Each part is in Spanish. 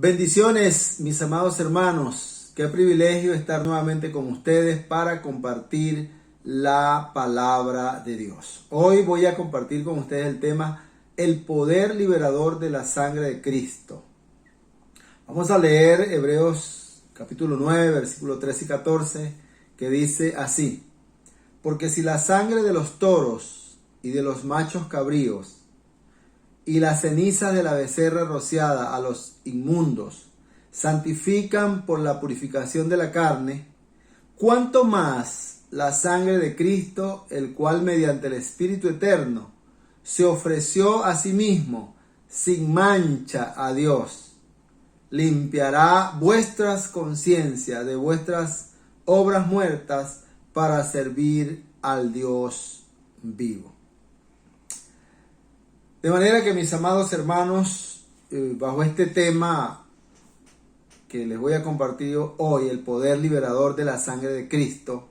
Bendiciones, mis amados hermanos. Qué privilegio estar nuevamente con ustedes para compartir la palabra de Dios. Hoy voy a compartir con ustedes el tema el poder liberador de la sangre de Cristo. Vamos a leer Hebreos capítulo 9, versículos 13 y 14, que dice así: porque si la sangre de los toros y de los machos cabríos y las cenizas de la becerra rociada a los inmundos santifican por la purificación de la carne, cuánto más la sangre de Cristo, el cual mediante el Espíritu Eterno se ofreció a sí mismo sin mancha a Dios, limpiará vuestras conciencias de vuestras obras muertas para servir al Dios vivo. De manera que, mis amados hermanos, bajo este tema que les voy a compartir hoy, el poder liberador de la sangre de Cristo,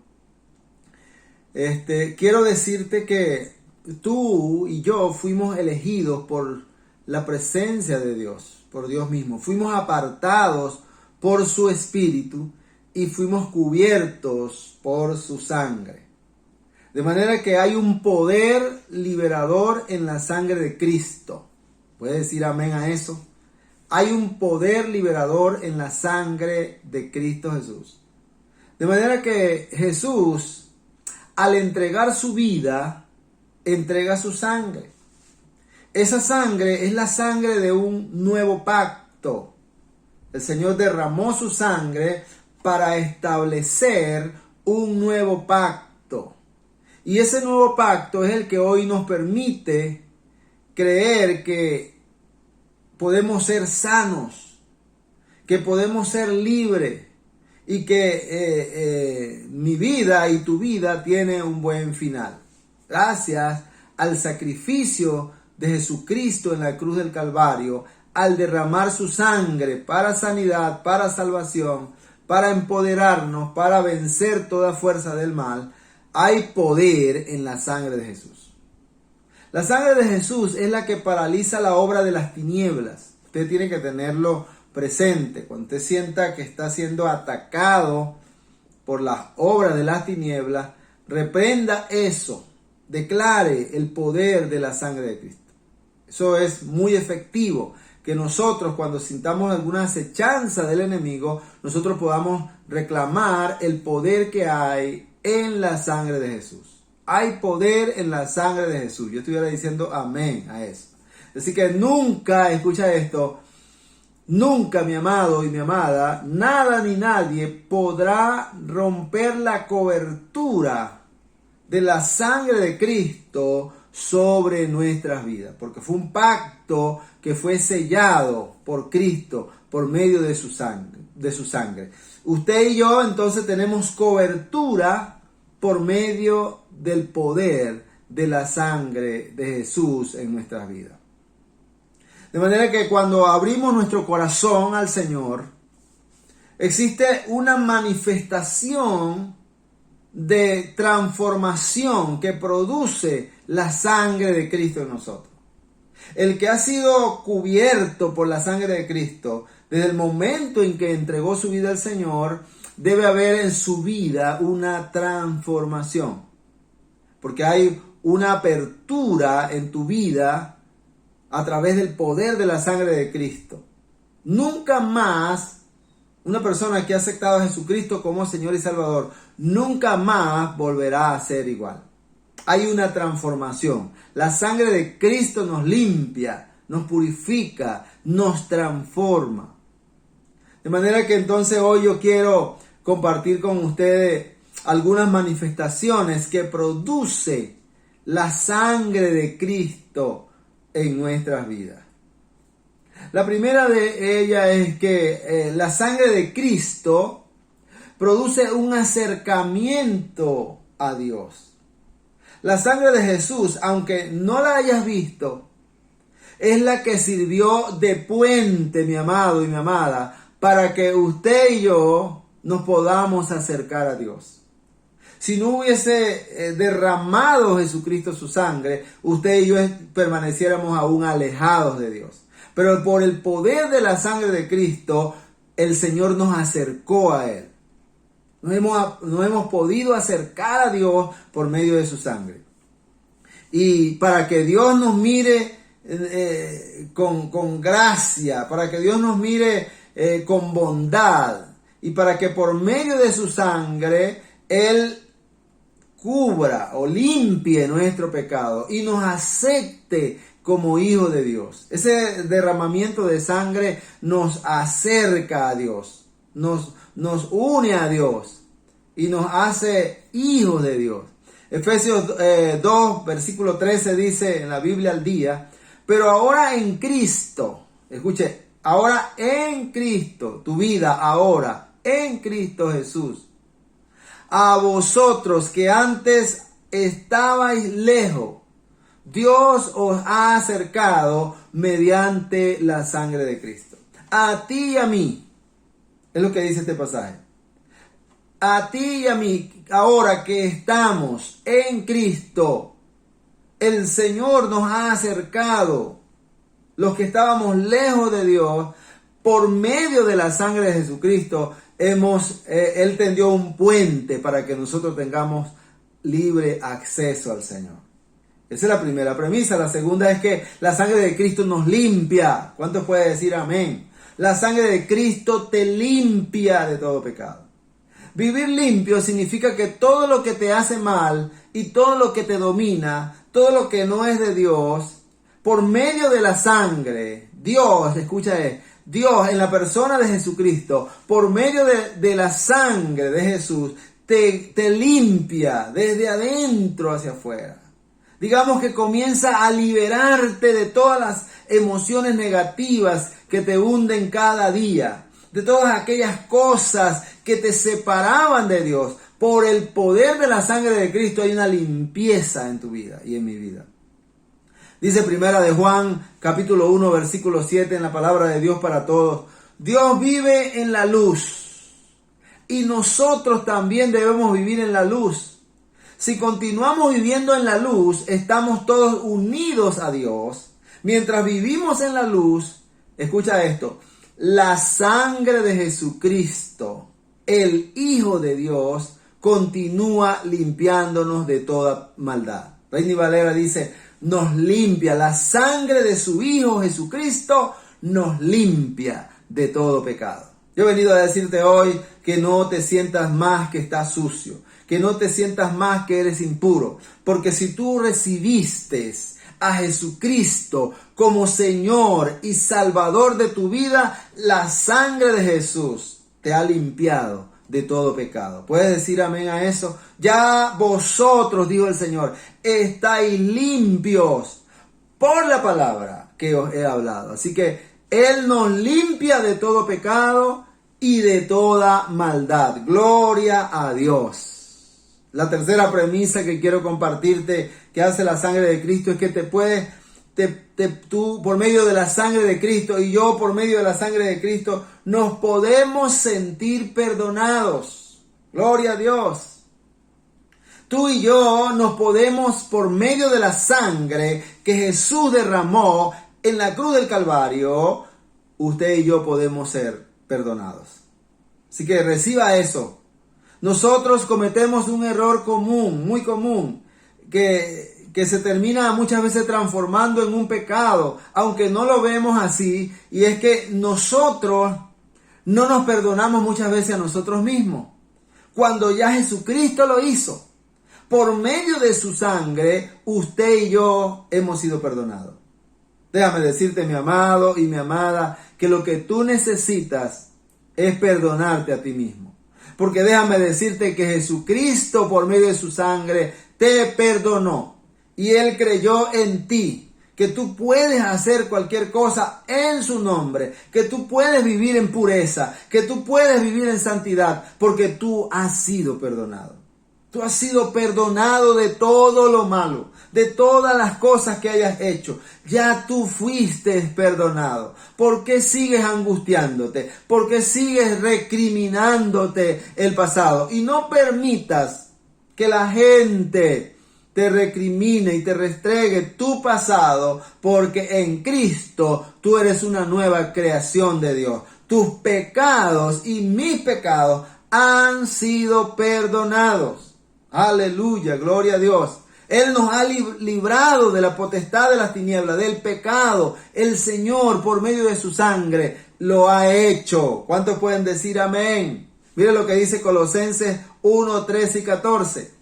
quiero decirte que tú y yo fuimos elegidos por la presencia de Dios, por Dios mismo. Fuimos apartados por su Espíritu y fuimos cubiertos por su sangre. De manera que hay un poder liberador en la sangre de Cristo. ¿Puedes decir amén a eso? Hay un poder liberador en la sangre de Cristo Jesús. De manera que Jesús, al entregar su vida, entrega su sangre. Esa sangre es la sangre de un nuevo pacto. El Señor derramó su sangre para establecer un nuevo pacto. Y ese nuevo pacto es el que hoy nos permite creer que podemos ser sanos, que podemos ser libres y que mi vida y tu vida tiene un buen final. Gracias al sacrificio de Jesucristo en la cruz del Calvario, al derramar su sangre para sanidad, para salvación, para empoderarnos, para vencer toda fuerza del mal. Hay poder en la sangre de Jesús. La sangre de Jesús es la que paraliza la obra de las tinieblas. Usted tiene que tenerlo presente. Cuando usted sienta que está siendo atacado por las obras de las tinieblas, reprenda eso. Declare el poder de la sangre de Cristo. Eso es muy efectivo. Que nosotros, cuando sintamos alguna acechanza del enemigo, nosotros podamos reclamar el poder que hay en la sangre de Jesús. Hay poder en la sangre de Jesús. Yo estuviera diciendo amén a eso. Así que nunca, escucha esto, nunca, mi amado y mi amada, nada ni nadie podrá romper la cobertura de la sangre de Cristo sobre nuestras vidas, porque fue un pacto que fue sellado por Cristo por medio de su sangre. Usted y yo entonces tenemos cobertura por medio del poder de la sangre de Jesús en nuestras vidas. De manera que cuando abrimos nuestro corazón al Señor, existe una manifestación de transformación que produce la sangre de Cristo en nosotros. El que ha sido cubierto por la sangre de Cristo, desde el momento en que entregó su vida al Señor, debe haber en su vida una transformación. Porque hay una apertura en tu vida a través del poder de la sangre de Cristo. Nunca más una persona que ha aceptado a Jesucristo como Señor y Salvador, nunca más volverá a ser igual. Hay una transformación. La sangre de Cristo nos limpia, nos purifica, nos transforma. De manera que entonces hoy yo quiero compartir con ustedes algunas manifestaciones que produce la sangre de Cristo en nuestras vidas. La primera de ellas es que la sangre de Cristo produce un acercamiento a Dios. La sangre de Jesús, aunque no la hayas visto, es la que sirvió de puente, mi amado y mi amada, para que usted y yo nos podamos acercar a Dios. Si no hubiese derramado Jesucristo su sangre, usted y yo permaneciéramos aún alejados de Dios. pero por el poder de la sangre de Cristo, el Señor nos acercó a Él. Nos hemos podido acercar a Dios por medio de su sangre. Y para que Dios nos mire con gracia, para que Dios nos mire con bondad, y para que por medio de su sangre Él cubra o limpie nuestro pecado y nos acepte como hijos de Dios. Ese derramamiento de sangre nos acerca a Dios, nos une a Dios y nos hace hijos de Dios. Efesios 2, versículo 13 dice en la Biblia al día: pero ahora en Cristo, escuche, ahora en Cristo, tu vida ahora en Cristo Jesús, a vosotros que antes estabais lejos, Dios os ha acercado mediante la sangre de Cristo. A ti y a mí, es lo que dice este pasaje. A ti y a mí, ahora que estamos en Cristo, el Señor nos ha acercado. Los que estábamos lejos de Dios, por medio de la sangre de Jesucristo, Él tendió un puente para que nosotros tengamos libre acceso al Señor. Esa es la primera premisa. La segunda es que la sangre de Cristo nos limpia. ¿Cuántos pueden decir amén? La sangre de Cristo te limpia de todo pecado. Vivir limpio significa que todo lo que te hace mal y todo lo que te domina, todo lo que no es de Dios, por medio de la sangre, Dios, escucha, Dios en la persona de Jesucristo, por medio de la sangre de Jesús, te limpia desde adentro hacia afuera. Digamos que comienza a liberarte de todas las emociones negativas que te hunden cada día, de todas aquellas cosas que te separaban de Dios. Por el poder de la sangre de Cristo hay una limpieza en tu vida y en mi vida. Dice Primera de Juan, capítulo 1, versículo 7, en la palabra de Dios para todos: Dios vive en la luz y nosotros también debemos vivir en la luz. Si continuamos viviendo en la luz, estamos todos unidos a Dios. Mientras vivimos en la luz, escucha esto, la sangre de Jesucristo, el Hijo de Dios, continúa limpiándonos de toda maldad. Reina Valera dice: nos limpia, la sangre de su Hijo Jesucristo nos limpia de todo pecado. Yo he venido a decirte hoy que no te sientas más que estás sucio, que no te sientas más que eres impuro, porque si tú recibiste a Jesucristo como Señor y Salvador de tu vida, la sangre de Jesús te ha limpiado de todo pecado. ¿Puedes decir amén a eso? Ya vosotros, dijo el Señor, estáis limpios por la palabra que os he hablado. Así que Él nos limpia de todo pecado y de toda maldad. Gloria a Dios. La tercera premisa que quiero compartirte que hace la sangre de Cristo es que tú por medio de la sangre de Cristo y yo por medio de la sangre de Cristo nos podemos sentir perdonados. Gloria a Dios. Tú y yo nos podemos, por medio de la sangre que Jesús derramó en la cruz del Calvario, usted y yo podemos ser perdonados. Así que reciba eso. Nosotros cometemos un error común, muy común, que se termina muchas veces transformando en un pecado, aunque no lo vemos así, y es que nosotros no nos perdonamos muchas veces a nosotros mismos, cuando ya Jesucristo lo hizo. Por medio de su sangre, usted y yo hemos sido perdonados. Déjame decirte, mi amado y mi amada, que lo que tú necesitas es perdonarte a ti mismo. Porque déjame decirte que Jesucristo, por medio de su sangre, te perdonó. Y Él creyó en ti, que tú puedes hacer cualquier cosa en su nombre, que tú puedes vivir en pureza, que tú puedes vivir en santidad, porque tú has sido perdonado. Tú has sido perdonado de todo lo malo, de todas las cosas que hayas hecho. Ya tú fuiste perdonado. ¿Por qué sigues angustiándote? ¿Por qué sigues recriminándote el pasado? Y no permitas que la gente te recrimine y te restregue tu pasado, porque en Cristo tú eres una nueva creación de Dios. Tus pecados y mis pecados han sido perdonados. Aleluya, gloria a Dios. Él nos ha librado de la potestad de las tinieblas, del pecado. El Señor, por medio de su sangre, lo ha hecho. ¿Cuántos pueden decir amén? Mire lo que dice Colosenses 1, 13 y 14.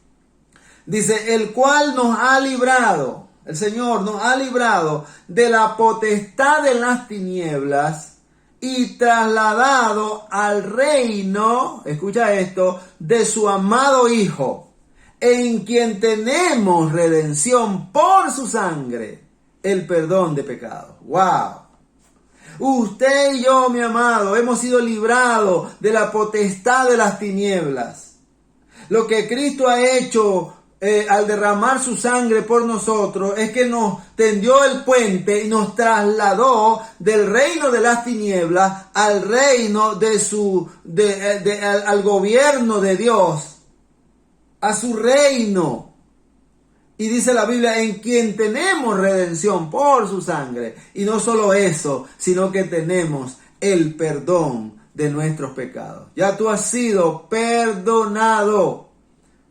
Dice, el cual nos ha librado, el Señor nos ha librado de la potestad de las tinieblas y trasladado al reino, escucha esto, de su amado Hijo, en quien tenemos redención por su sangre, el perdón de pecados. ¡Wow! Usted y yo, mi amado, hemos sido librados de la potestad de las tinieblas. Lo que Cristo ha hecho al derramar su sangre por nosotros es que nos tendió el puente y nos trasladó del reino de las tinieblas al reino al gobierno de Dios, a su reino. Y dice la Biblia, en quien tenemos redención por su sangre. Y no solo eso, sino que tenemos el perdón de nuestros pecados. Ya tú has sido perdonado.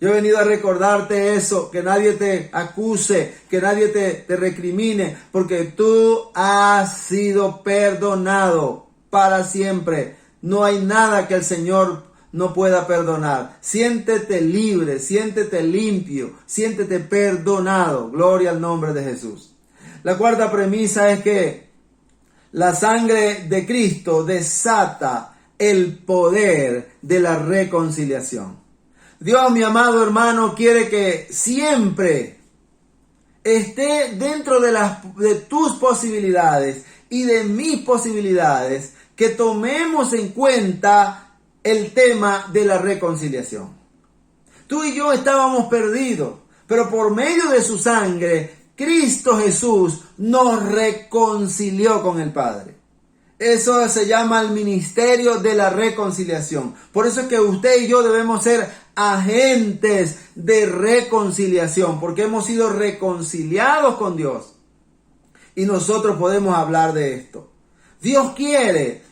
Yo he venido a recordarte eso, que nadie te acuse, que nadie te recrimine, porque tú has sido perdonado para siempre. No hay nada que el Señor no pueda perdonar. Siéntete libre, siéntete limpio, siéntete perdonado. Gloria al nombre de Jesús. La cuarta premisa es que la sangre de Cristo desata el poder de la reconciliación. Dios, mi amado hermano, quiere que siempre esté dentro de tus posibilidades y de mis posibilidades que tomemos en cuenta el tema de la reconciliación. Tú y yo estábamos perdidos, pero por medio de su sangre, Cristo Jesús nos reconcilió con el Padre. Eso se llama el ministerio de la reconciliación. Por eso es que usted y yo debemos ser agentes de reconciliación, porque hemos sido reconciliados con Dios. Y nosotros podemos hablar de esto. Dios quiere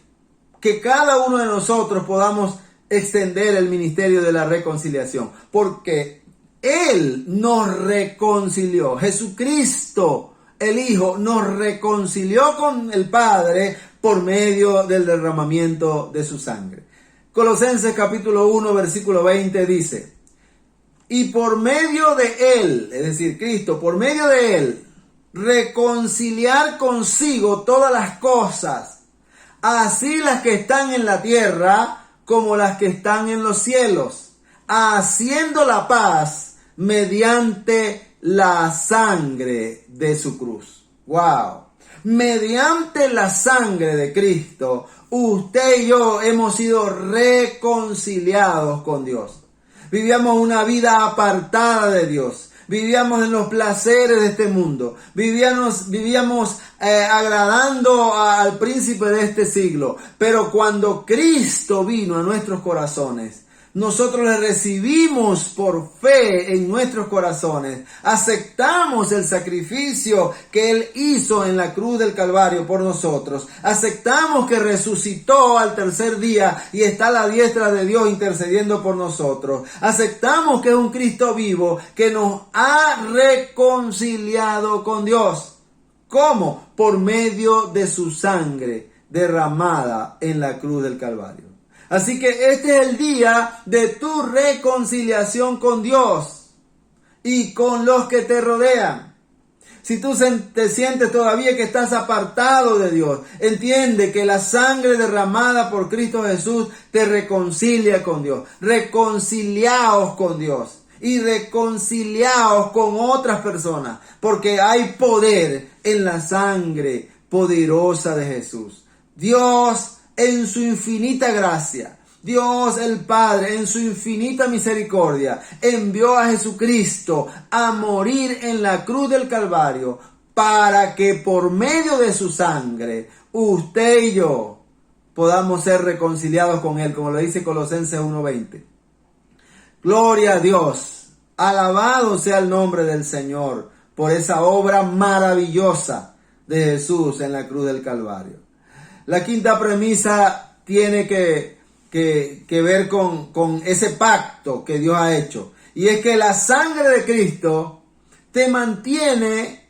que cada uno de nosotros podamos extender el ministerio de la reconciliación, porque Él nos reconcilió. Jesucristo, el Hijo, nos reconcilió con el Padre por medio del derramamiento de su sangre. Colosenses capítulo 1, versículo 20 dice, y por medio de Él, es decir, Cristo, por medio de Él, reconciliar consigo todas las cosas, así las que están en la tierra como las que están en los cielos, haciendo la paz mediante la sangre de su cruz. ¡Wow! Mediante la sangre de Cristo, usted y yo hemos sido reconciliados con Dios. Vivíamos una vida apartada de Dios. Vivíamos en los placeres de este mundo. Vivíamos agradando al príncipe de este siglo. Pero cuando Cristo vino a nuestros corazones, nosotros le recibimos por fe en nuestros corazones. Aceptamos el sacrificio que Él hizo en la cruz del Calvario por nosotros. Aceptamos que resucitó al tercer día y está a la diestra de Dios intercediendo por nosotros. Aceptamos que es un Cristo vivo que nos ha reconciliado con Dios. ¿Cómo? Por medio de su sangre derramada en la cruz del Calvario. Así que este es el día de tu reconciliación con Dios y con los que te rodean. Si tú te sientes todavía que estás apartado de Dios, entiende que la sangre derramada por Cristo Jesús te reconcilia con Dios. Reconciliaos con Dios y reconciliaos con otras personas, porque hay poder en la sangre poderosa de Jesús. Dios, en su infinita gracia, Dios el Padre, en su infinita misericordia, envió a Jesucristo a morir en la cruz del Calvario para que por medio de su sangre, usted y yo podamos ser reconciliados con Él, como lo dice Colosenses 1:20. Gloria a Dios. Alabado sea el nombre del Señor por esa obra maravillosa de Jesús en la cruz del Calvario. La quinta premisa tiene que ver con ese pacto que Dios ha hecho. Y es que la sangre de Cristo te mantiene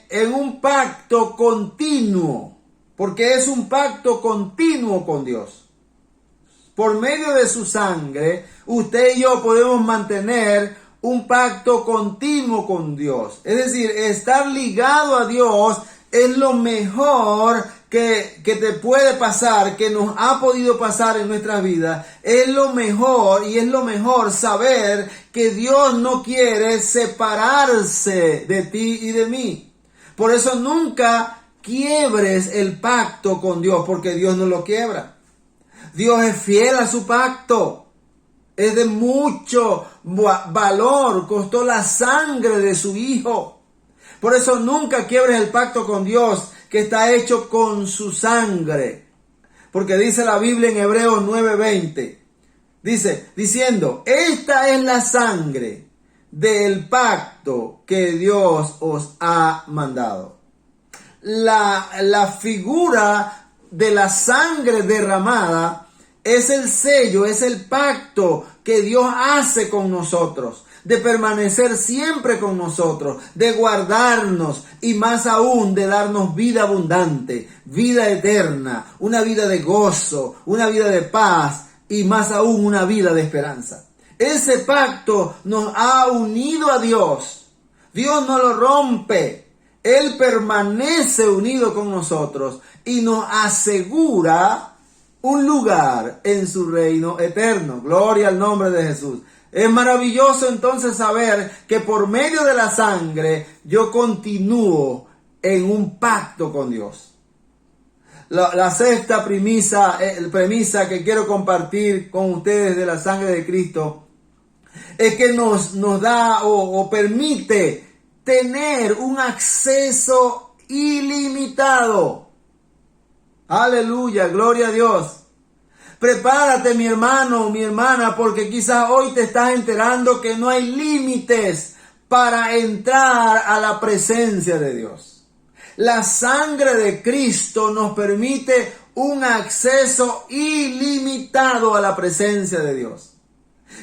en un pacto continuo, porque es un pacto continuo con Dios. Por medio de su sangre, usted y yo podemos mantener un pacto continuo con Dios. Es decir, estar ligado a Dios es lo mejor que te puede pasar, que nos ha podido pasar en nuestras vidas. Es lo mejor, y es lo mejor saber que Dios no quiere separarse de ti y de mí. Por eso nunca quiebres el pacto con Dios, porque Dios no lo quiebra. Dios es fiel a su pacto. Es de mucho valor. Costó la sangre de su Hijo. Por eso nunca quiebres el pacto con Dios, que está hecho con su sangre. Porque dice la Biblia en Hebreos 9:20. Diciendo, esta es la sangre del pacto que Dios os ha mandado. La figura de la sangre derramada es el sello, es el pacto que Dios hace con nosotros, de permanecer siempre con nosotros, de guardarnos y más aún de darnos vida abundante, vida eterna, una vida de gozo, una vida de paz y más aún una vida de esperanza. Ese pacto nos ha unido a Dios. Dios no lo rompe. Él permanece unido con nosotros y nos asegura un lugar en su reino eterno. Gloria al nombre de Jesús. Es maravilloso entonces saber que por medio de la sangre yo continúo en un pacto con Dios. La sexta premisa que quiero compartir con ustedes de la sangre de Cristo es que nos da o permite tener un acceso ilimitado. Aleluya, gloria a Dios. Prepárate, mi hermano, mi hermana, porque quizás hoy te estás enterando que no hay límites para entrar a la presencia de Dios. La sangre de Cristo nos permite un acceso ilimitado a la presencia de Dios.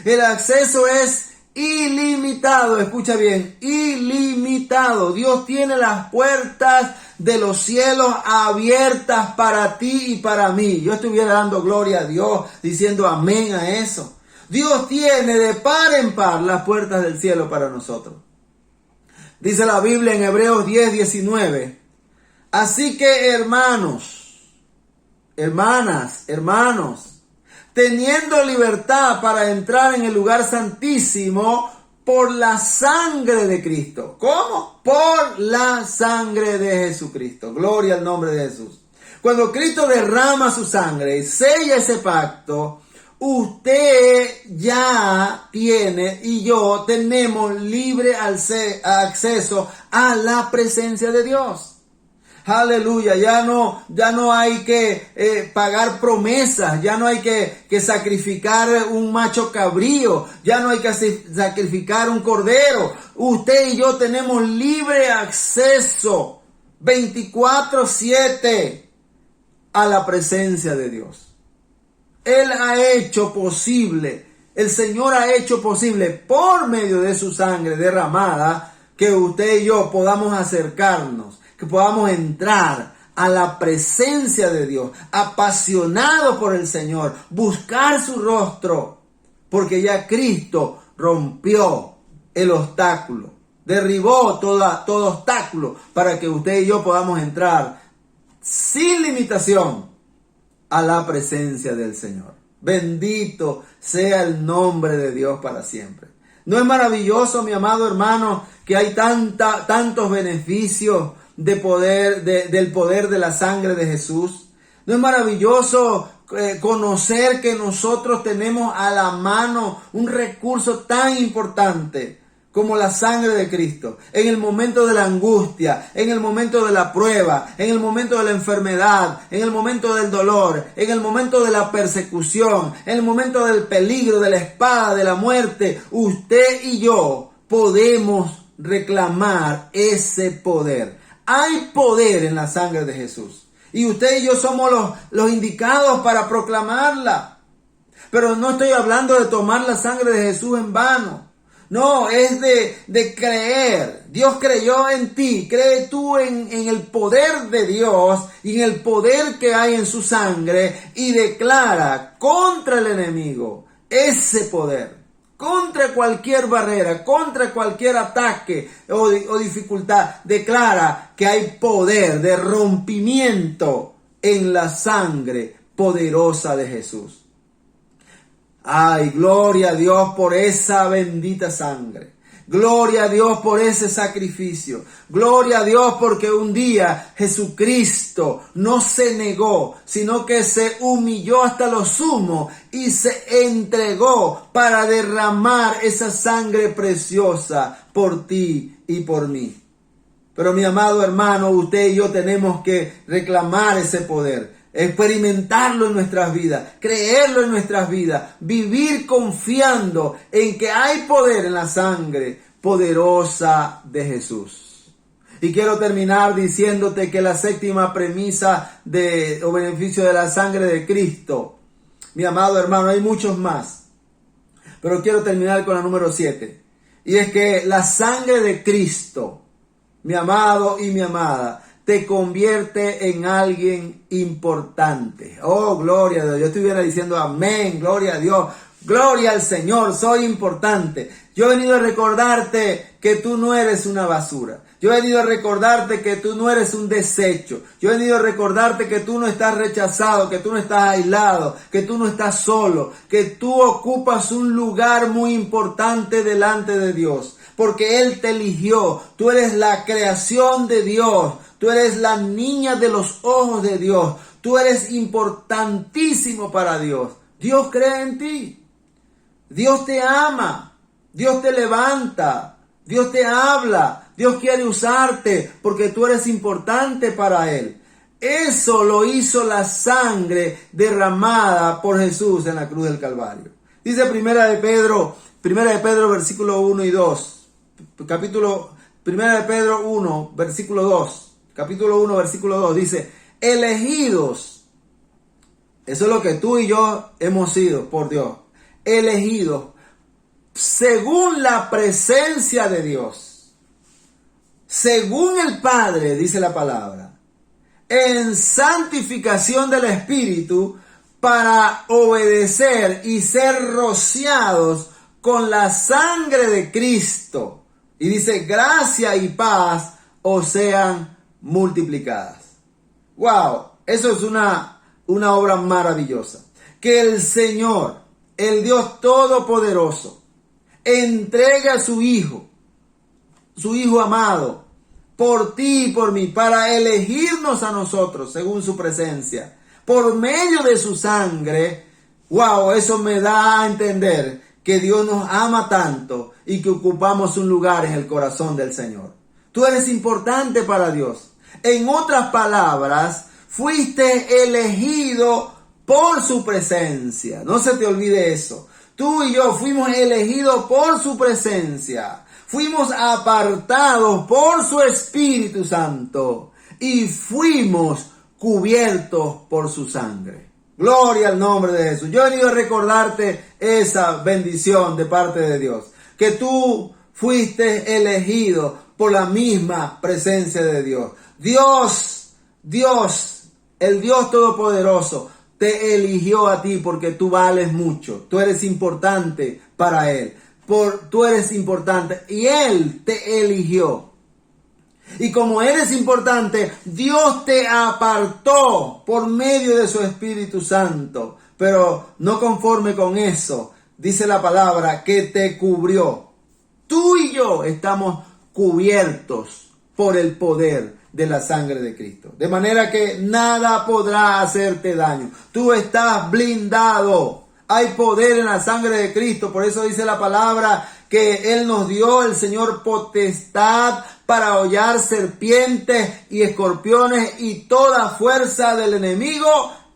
El acceso es ilimitado, escucha bien, ilimitado. Dios tiene las puertas de los cielos abiertas para ti y para mí. Yo estuviera dando gloria a Dios, diciendo amén a eso. Dios tiene de par en par las puertas del cielo para nosotros. Dice la Biblia en Hebreos 10:19. Así que hermanos, hermanas, hermanos, teniendo libertad para entrar en el lugar santísimo por la sangre de Cristo. ¿Cómo? Por la sangre de Jesucristo. Gloria al nombre de Jesús. Cuando Cristo derrama su sangre y sella ese pacto, usted ya tiene y yo tenemos libre acceso a la presencia de Dios. Aleluya, ya no hay que pagar promesas, ya no hay que sacrificar un macho cabrío, ya no hay que sacrificar un cordero. Usted y yo tenemos libre acceso 24/7 a la presencia de Dios. Él ha hecho posible, el Señor ha hecho posible por medio de su sangre derramada que usted y yo podamos acercarnos, que podamos entrar a la presencia de Dios, apasionados por el Señor, buscar su rostro, porque ya Cristo rompió el obstáculo, derribó todo obstáculo para que usted y yo podamos entrar sin limitación a la presencia del Señor. Bendito sea el nombre de Dios para siempre. ¿No es maravilloso, mi amado hermano, que hay tantos beneficios del poder de la sangre de Jesús? ¿No es maravilloso conocer que nosotros tenemos a la mano un recurso tan importante como la sangre de Cristo, en el momento de la angustia, en el momento de la prueba, en el momento de la enfermedad, en el momento del dolor, en el momento de la persecución, en el momento del peligro, de la espada, de la muerte, usted y yo podemos reclamar ese poder. Hay poder en la sangre de Jesús. Y usted y yo somos los indicados para proclamarla. Pero no estoy hablando de tomar la sangre de Jesús en vano. No, es de creer. Dios creyó en ti. Cree tú en el poder de Dios y en el poder que hay en su sangre y declara contra el enemigo ese poder. Contra cualquier barrera, contra cualquier ataque o dificultad. Declara que hay poder de rompimiento en la sangre poderosa de Jesús. Ay, gloria a Dios por esa bendita sangre. Gloria a Dios por ese sacrificio. Gloria a Dios porque un día Jesucristo no se negó, sino que se humilló hasta lo sumo y se entregó para derramar esa sangre preciosa por ti y por mí. Pero mi amado hermano, usted y yo tenemos que reclamar ese poder. Experimentarlo en nuestras vidas, creerlo en nuestras vidas, vivir confiando en que hay poder en la sangre poderosa de Jesús. Y quiero terminar diciéndote que la séptima premisa o beneficio de la sangre de Cristo, mi amado hermano, hay muchos más, pero quiero terminar con la número 7. Y es que la sangre de Cristo, mi amado y mi amada, te convierte en alguien importante. Oh, gloria a Dios. Yo estuviera diciendo amén, gloria a Dios, gloria al Señor, soy importante. Yo he venido a recordarte que tú no eres una basura. Yo he venido a recordarte que tú no eres un desecho. Yo he venido a recordarte que tú no estás rechazado, que tú no estás aislado, que tú no estás solo, que tú ocupas un lugar muy importante delante de Dios. Porque Él te eligió. Tú eres la creación de Dios. Tú eres la niña de los ojos de Dios. Tú eres importantísimo para Dios. Dios cree en ti. Dios te ama. Dios te levanta. Dios te habla. Dios quiere usarte porque tú eres importante para Él. Eso lo hizo la sangre derramada por Jesús en la cruz del Calvario. Dice Primera de Pedro versículo 1 y 2. Primera de Pedro 1, versículo 2. Capítulo 1, versículo 2 dice, elegidos, eso es lo que tú y yo hemos sido por Dios, elegidos según la presencia de Dios, según el Padre, dice la palabra, en santificación del Espíritu, para obedecer y ser rociados con la sangre de Cristo. Y dice, gracia y paz os sean multiplicadas. Wow, eso es una obra maravillosa. Que el Señor, el Dios Todopoderoso, entrega a su Hijo amado, por ti y por mí, para elegirnos a nosotros según su presencia, por medio de su sangre. Wow, eso me da a entender que Dios nos ama tanto y que ocupamos un lugar en el corazón del Señor. Tú eres importante para Dios. En otras palabras, fuiste elegido por su presencia. No se te olvide eso. Tú y yo fuimos elegidos por su presencia. Fuimos apartados por su Espíritu Santo. Y fuimos cubiertos por su sangre. Gloria al nombre de Jesús. Yo he venido a recordarte esa bendición de parte de Dios. Que tú fuiste elegido por la misma presencia de Dios. Dios, el Dios Todopoderoso, te eligió a ti porque tú vales mucho. Tú eres importante para Él. Tú eres importante y Él te eligió. Y como eres importante, Dios te apartó por medio de su Espíritu Santo. Pero no conforme con eso, dice la palabra que te cubrió. Tú y yo estamos cubiertos por el poder de la sangre de Cristo. De manera que nada podrá hacerte daño. Tú estás blindado. Hay poder en la sangre de Cristo. Por eso dice la palabra que Él nos dio, el Señor, potestad para hollar serpientes y escorpiones y toda fuerza del enemigo,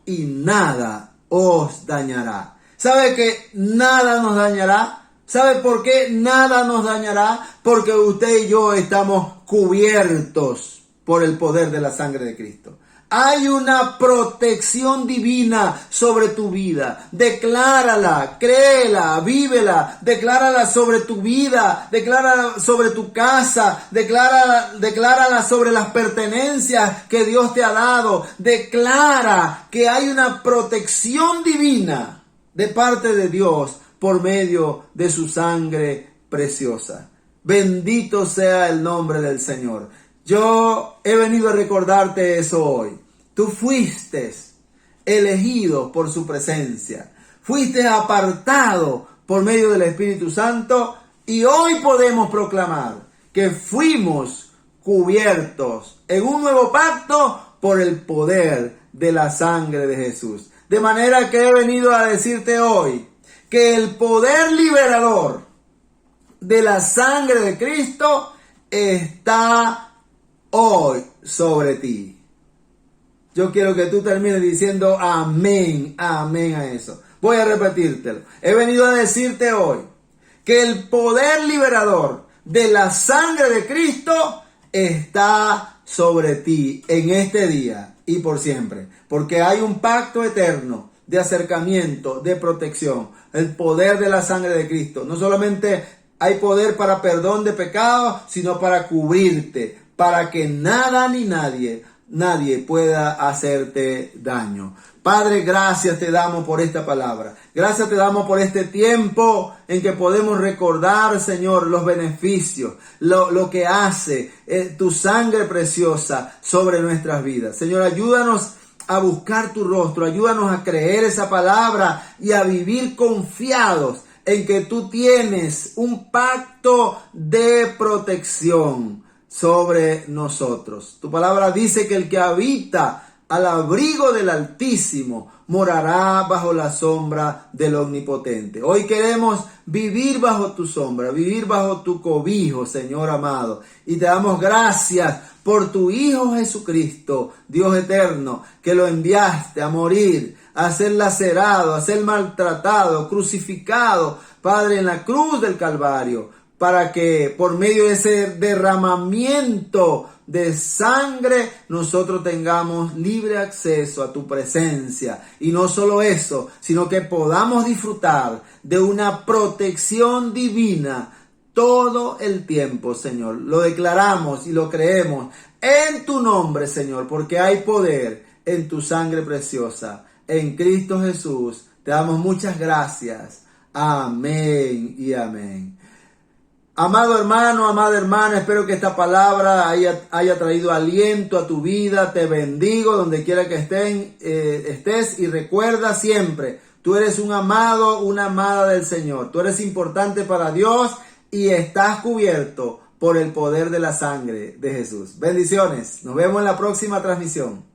y nada os dañará. ¿Sabe que nada nos dañará? ¿Sabe por qué nada nos dañará? Porque usted y yo estamos cubiertos por el poder de la sangre de Cristo. Hay una protección divina sobre tu vida. Declárala, créela, vívela. Declárala sobre tu vida. Declárala sobre tu casa. Declárala sobre las pertenencias que Dios te ha dado. Declara que hay una protección divina de parte de Dios por medio de su sangre preciosa. Bendito sea el nombre del Señor. Yo he venido a recordarte eso hoy. Tú fuiste elegido por su presencia. Fuiste apartado por medio del Espíritu Santo y hoy podemos proclamar que fuimos cubiertos en un nuevo pacto por el poder de la sangre de Jesús. De manera que he venido a decirte hoy que el poder liberador de la sangre de Cristo está hoy sobre ti. Yo quiero que tú termines diciendo amén, amén a eso. Voy a repetírtelo. He venido a decirte hoy que el poder liberador de la sangre de Cristo está sobre ti en este día y por siempre. Porque hay un pacto eterno de acercamiento, de protección. El poder de la sangre de Cristo. No solamente hay poder para perdón de pecados, sino para cubrirte, para que nada ni nadie pueda hacerte daño. Padre, gracias te damos por esta palabra. Gracias te damos por este tiempo en que podemos recordar, Señor, los beneficios, lo que hace tu sangre preciosa sobre nuestras vidas. Señor, ayúdanos a buscar tu rostro, ayúdanos a creer esa palabra y a vivir confiados en que tú tienes un pacto de protección sobre nosotros. Tu palabra dice que el que habita al abrigo del Altísimo morará bajo la sombra del Omnipotente. Hoy queremos vivir bajo tu sombra, vivir bajo tu cobijo, Señor amado. Y te damos gracias por tu Hijo Jesucristo, Dios eterno, que lo enviaste a morir, a ser lacerado, a ser maltratado, crucificado, Padre, en la cruz del Calvario, para que por medio de ese derramamiento de sangre nosotros tengamos libre acceso a tu presencia. Y no solo eso, sino que podamos disfrutar de una protección divina todo el tiempo, Señor. Lo declaramos y lo creemos en tu nombre, Señor, porque hay poder en tu sangre preciosa. En Cristo Jesús te damos muchas gracias. Amén y amén. Amado hermano, amada hermana, espero que esta palabra haya traído aliento a tu vida. Te bendigo donde quiera que estés y recuerda siempre, tú eres un amado, una amada del Señor. Tú eres importante para Dios y estás cubierto por el poder de la sangre de Jesús. Bendiciones. Nos vemos en la próxima transmisión.